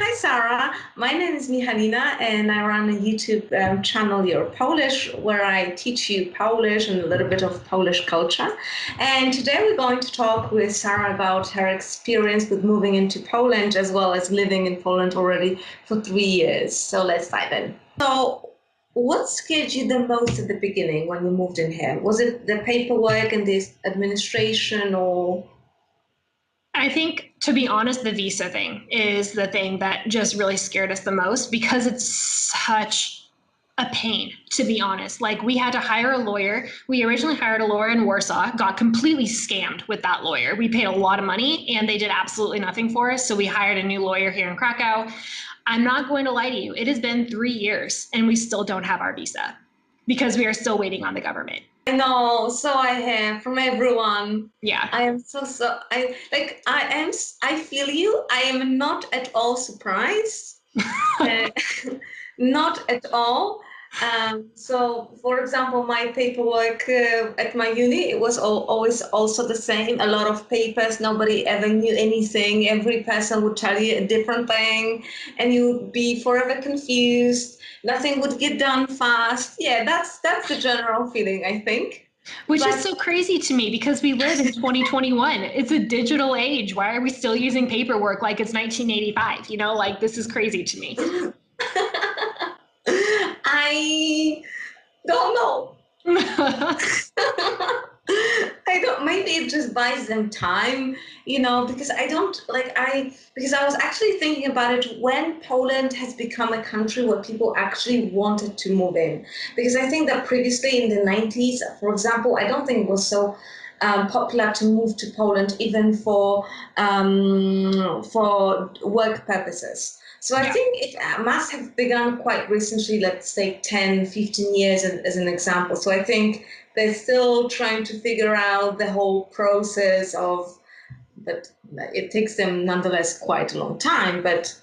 Hi Sarah. My name is Michalina and I run a YouTube channel, You're Polish, where I teach you Polish and a little bit of Polish culture. And today we're going to talk with Sarah about her experience with moving into Poland as well as living in Poland already for 3 years. So let's dive in. So what scared you the most at the beginning when you moved in here? Was it the paperwork and this administration or? I think, to be honest, the visa thing is the thing that just really scared us the most because it's such a pain, to be honest. Like, we had to hire a lawyer. We originally hired a lawyer in Warsaw, got completely scammed with that lawyer. We paid a lot of money and they did absolutely nothing for us. So we hired a new lawyer here in Krakow. I'm not going to lie to you. It has been 3 years and we still don't have our visa because we are still waiting on the government. I know, so I have from everyone. Yeah. I am I feel you. I am not at all surprised. Uh, not at all. So, for example, my paperwork at my uni, it was always also the same. A lot of papers, nobody ever knew anything. Every person would tell you a different thing, and you would be forever confused. Nothing would get done fast. Yeah, that's the general feeling, I think. Which But is so crazy to me because we live in 2021. It's a digital age. Why are we still using paperwork like it's 1985? Like, this is crazy to me. I don't know. I don't, maybe it just buys them time, because I don't like because I was actually thinking about it when Poland has become a country where people actually wanted to move in. Because I think that previously in the 90s, for example, I don't think it was so popular to move to Poland even for work purposes. So I Yeah. think it must have begun quite recently, let's say 10, 15 years as an example. So I think they're still trying to figure out the whole process but it takes them nonetheless quite a long time. But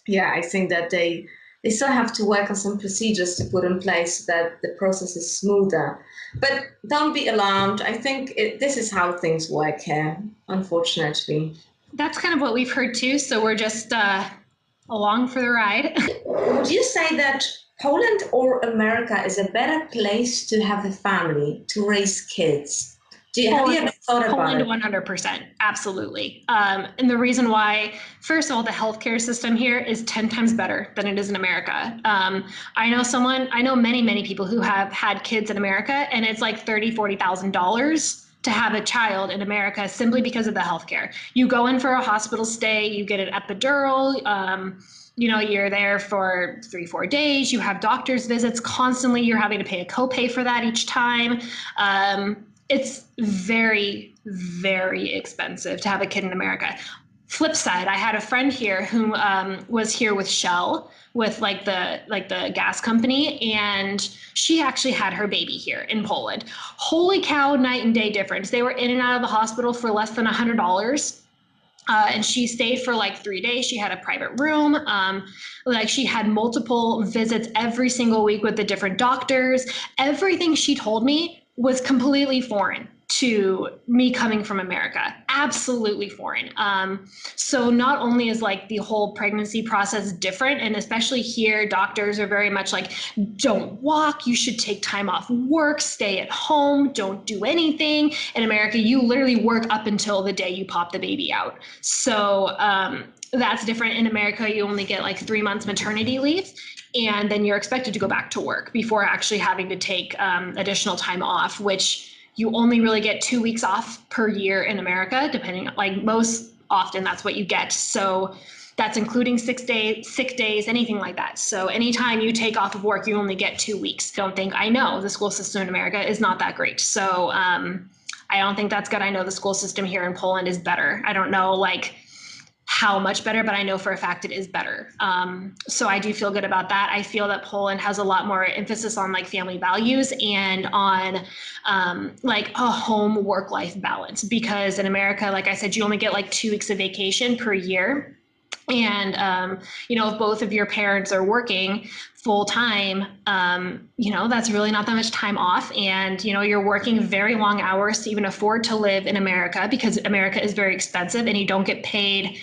yeah, I think that they still have to work on some procedures to put in place so that the process is smoother. But don't be alarmed. I think this is how things work here, unfortunately. That's kind of what we've heard too. So we're just along for the ride. Would you say that Poland or America is a better place to have a family, to raise kids? Have you Poland, ever thought about Poland it? 100%. Absolutely. And the reason why, first of all, the healthcare system here is 10 times better than it is in America. I know many, many people who have had kids in America, and it's like $30,000, $40,000 to have a child in America simply because of the healthcare. You go in for a hospital stay, you get an epidural. You're there for 3, 4 days. You have doctor's visits constantly. You're having to pay a copay for that each time. It's very, very expensive to have a kid in America. Flip side, I had a friend here who was here with Shell, with like the gas company, and she actually had her baby here in Poland. Holy cow, night and day difference. They were in and out of the hospital for less than $100. And she stayed for like 3 days. She had a private room. Like, she had multiple visits every single week with the different doctors. Everything she told me was completely foreign to me coming from America. Absolutely foreign. So not only is like the whole pregnancy process different, and especially here, doctors are very much like, don't walk, you should take time off work, stay at home, don't do anything. In America, you literally work up until the day you pop the baby out. So that's different. In America, you only get like 3 months maternity leave, and then you're expected to go back to work before actually having to take additional time off, which you only really get 2 weeks off per year in America, depending, like, most often that's what you get. So that's including 6 days, sick days, anything like that. So anytime you take off of work, you only get 2 weeks. I know the school system in America is not that great. So I don't think that's good. I know the school system here in Poland is better. I don't know like how much better, but I know for a fact it is better. So I do feel good about that. I feel that Poland has a lot more emphasis on like family values and on like a home work-life balance, because in America, like I said, you only get like 2 weeks of vacation per year. And, if both of your parents are working full time, that's really not that much time off. And, you're working very long hours to even afford to live in America, because America is very expensive and you don't get paid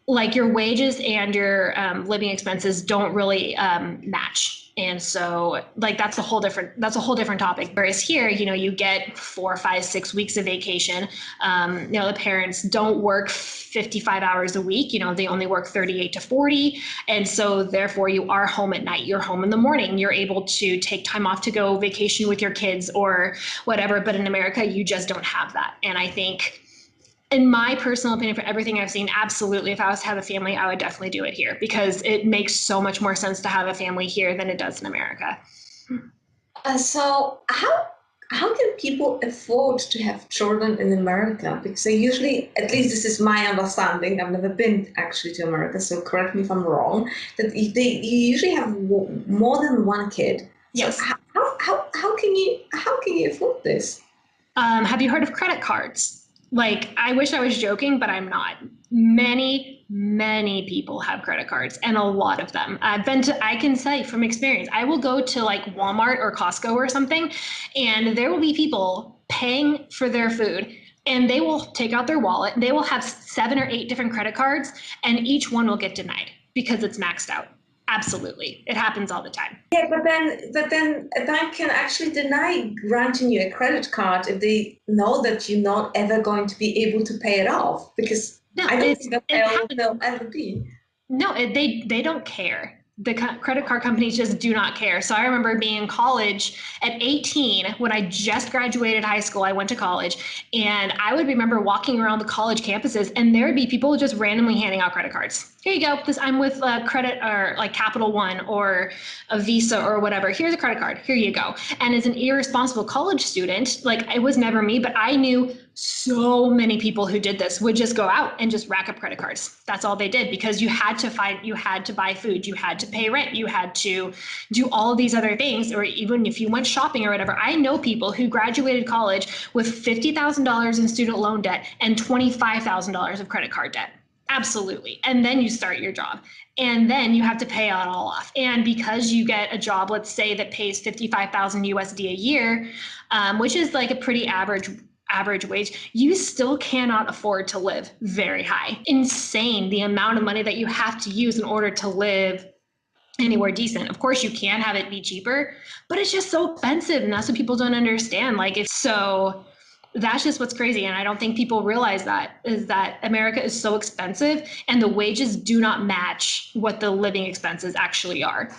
like your wages and your living expenses don't really match. And so like that's a whole different topic. Whereas here, you know, you get 4, 5, 6 weeks of vacation. You know, the parents don't work 55 hours a week, you know, they only work 38 to 40. And so therefore you are home at night, you're home in the morning, you're able to take time off to go vacation with your kids or whatever. But in America, you just don't have that. And I think, in my personal opinion, for everything I've seen, absolutely, if I was to have a family, I would definitely do it here because it makes so much more sense to have a family here than it does in America. So how can people afford to have children in America? Because they usually, at least this is my understanding, I've never been actually to America, so correct me if I'm wrong, that you usually have more than one kid. Yes. So how can you afford this? Have you heard of credit cards? Like, I wish I was joking, but I'm not. Many people have credit cards, and a lot of them. I can say from experience, I will go to like Walmart or Costco or something, and there will be people paying for their food, and they will take out their wallet. They will have 7 or 8 different credit cards, and each one will get denied because it's maxed out. Absolutely. It happens all the time. Yeah, but then a bank can actually deny granting you a credit card if they know that you're not ever going to be able to pay it off, because No, I don't think that they'll ever be. No, they don't care. The credit card companies just do not care. So I remember being in college at 18 when I just graduated high school. I went to college, and I would remember walking around the college campuses, and there would be people just randomly handing out credit cards. Here you go. I'm with credit or like Capital One or a Visa or whatever. Here's a credit card. Here you go. And as an irresponsible college student, like it was never me, but I knew so many people who did this would just go out and just rack up credit cards. That's all they did, because you had to buy food, you had to pay rent, you had to do all of these other things, or even if you went shopping or whatever. I know people who graduated college with $50,000 in student loan debt and $25,000 of credit card debt. Absolutely. And then you start your job, and then you have to pay it all off. And because you get a job, let's say that pays 55,000 USD a year, which is like a pretty average wage, you still cannot afford to live very high. Insane the amount of money that you have to use in order to live anywhere decent. Of course, you can have it be cheaper, but it's just so expensive, and that's what people don't understand. That's just what's crazy. And I don't think people realize is that America is so expensive, and the wages do not match what the living expenses actually are.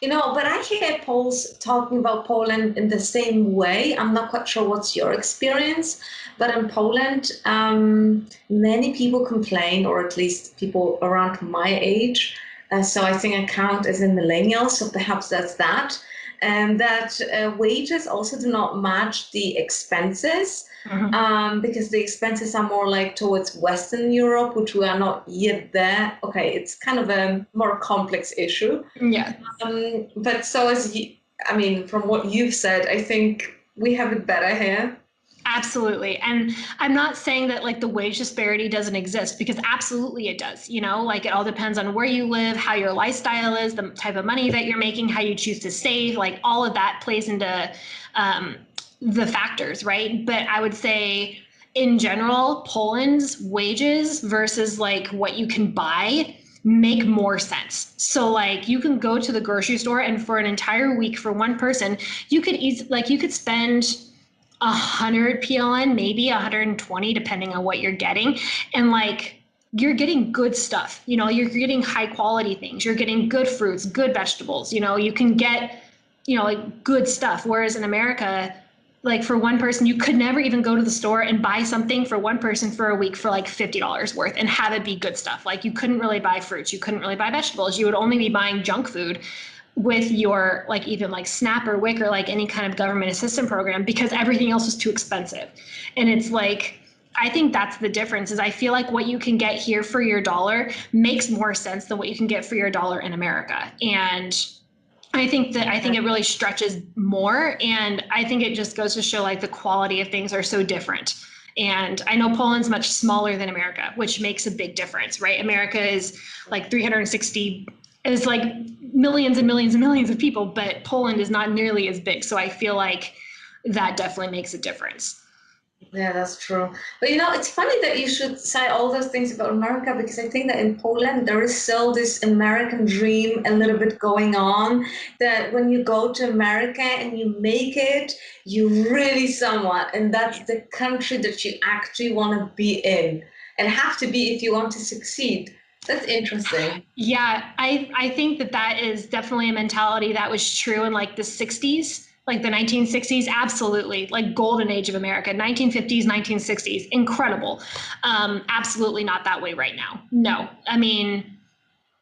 You know, but I hear Poles talking about Poland in the same way. I'm not quite sure what's your experience, but in Poland, many people complain, or at least people around my age. So I think I count as in millennials, so perhaps that's that. And that wages also do not match the expenses, because the expenses are more like towards Western Europe, which we are not yet there. Okay, it's kind of a more complex issue. Yeah. But from what you've said, I think we have it better here. Absolutely. And I'm not saying that like the wage disparity doesn't exist, because absolutely it does. You know, like it all depends on where you live, how your lifestyle is, the type of money that you're making, how you choose to save, like all of that plays into the factors, right? But I would say in general, Poland's wages versus like what you can buy make more sense. So like you can go to the grocery store, and for an entire week for one person, you could spend 100 PLN, maybe 120, depending on what you're getting. And like, you're getting good stuff, you know, you're getting high quality things, you're getting good fruits, good vegetables, you know, you can get, you know, like good stuff. Whereas in America, like for one person, you could never even go to the store and buy something for one person for a week for like $50 worth and have it be good stuff. Like you couldn't really buy fruits, you couldn't really buy vegetables, you would only be buying junk food with your like even like SNAP or WIC or like any kind of government assistance program, because everything else is too expensive. And it's like, I think that's the difference, is I feel like what you can get here for your dollar makes more sense than what you can get for your dollar in America. And I think it really stretches more. And I think it just goes to show like the quality of things are so different. And I know Poland's much smaller than America, which makes a big difference, right? America is like 360, is like millions and millions and millions of people, but Poland is not nearly as big. So I feel like that definitely makes a difference. Yeah, that's true. But it's funny that you should say all those things about America because I think that in Poland there is still this American dream a little bit going on that when you go to America and you make it, you really someone, and that's the country that you actually want to be in and have to be if you want to succeed. That's interesting. Yeah, I think that that is definitely a mentality that was true in like the 60s, like the 1960s. Absolutely, like golden age of America, 1950s, 1960s, incredible. Absolutely not that way right now. No, I mean,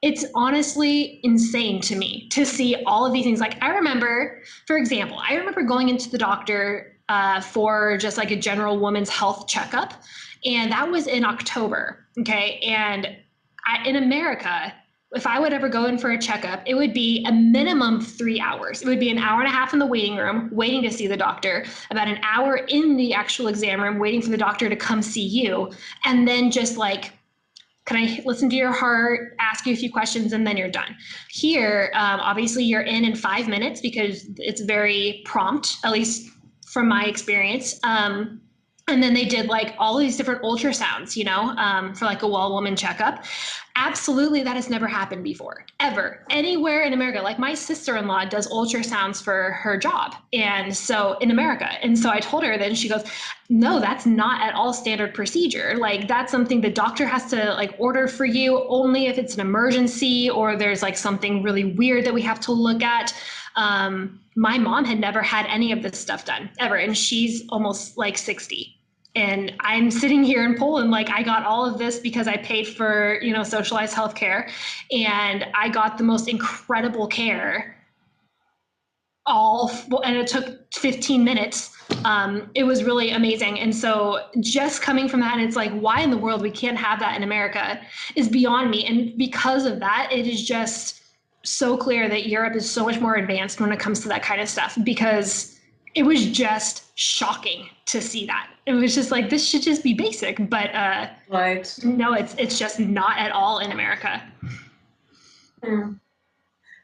it's honestly insane to me to see all of these things. Like I remember, for example, I remember going into the doctor for just like a general woman's health checkup, and that was in October. Okay, and in America, if I would ever go in for a checkup, it would be a minimum 3 hours. It would be an hour and a half in the waiting room, waiting to see the doctor, about an hour in the actual exam room, waiting for the doctor to come see you, and then just like, can I listen to your heart, ask you a few questions, and then you're done. Here, obviously, you're in 5 minutes because it's very prompt, at least from my experience. And then they did like all these different ultrasounds, for like a well woman checkup. Absolutely, that has never happened before, ever, anywhere in America. Like my sister-in-law does ultrasounds for her job, and so in America. And so I told her, then she goes, no, that's not at all standard procedure. Like that's something the doctor has to like order for you only if it's an emergency or there's like something really weird that we have to look at. My mom had never had any of this stuff done ever, and she's almost like 60. And I'm sitting here in Poland, like I got all of this because I paid for, socialized healthcare, and I got the most incredible care and it took 15 minutes. It was really amazing. And so just coming from that, and it's like, why in the world we can't have that in America is beyond me. And because of that, it is just so clear that Europe is so much more advanced when it comes to that kind of stuff, because it was just shocking to see that. It was just like, this should just be basic, but right. No, it's just not at all in America. Hmm.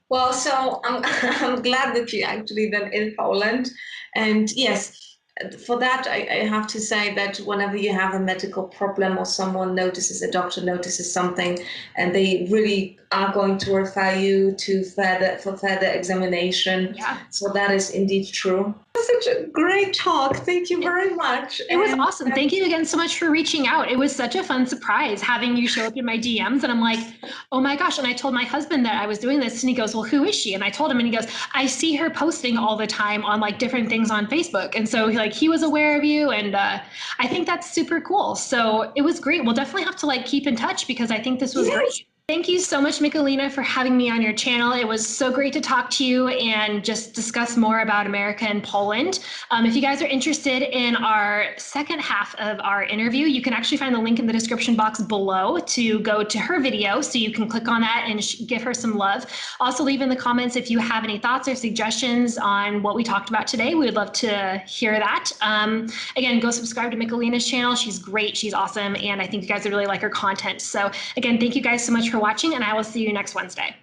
Well, so I'm glad that you actually then in Poland. And yes, for that, I have to say that whenever you have a medical problem or someone notices, a doctor notices something, and they really are going to refer you to further examination. Yeah. So that is indeed true. Such a great talk. Thank you very much. It was awesome. Thank you again so much for reaching out. It was such a fun surprise having you show up in my DMs. And I'm like, oh my gosh. And I told my husband that I was doing this, and he goes, well, who is she? And I told him, and he goes, I see her posting all the time on like different things on Facebook. And so like he was aware of you. And I think that's super cool. So it was great. We'll definitely have to like keep in touch because I think this was great. Thank you so much, Michalina, for having me on your channel. It was so great to talk to you and just discuss more about America and Poland. If you guys are interested in our second half of our interview, you can actually find the link in the description box below to go to her video, so you can click on that and give her some love. Also, leave in the comments if you have any thoughts or suggestions on what we talked about today. We would love to hear that. Again, go subscribe to Michalina's channel. She's great. She's awesome. And I think you guys would really like her content. So again, thank you guys so much for watching, and I will see you next Wednesday.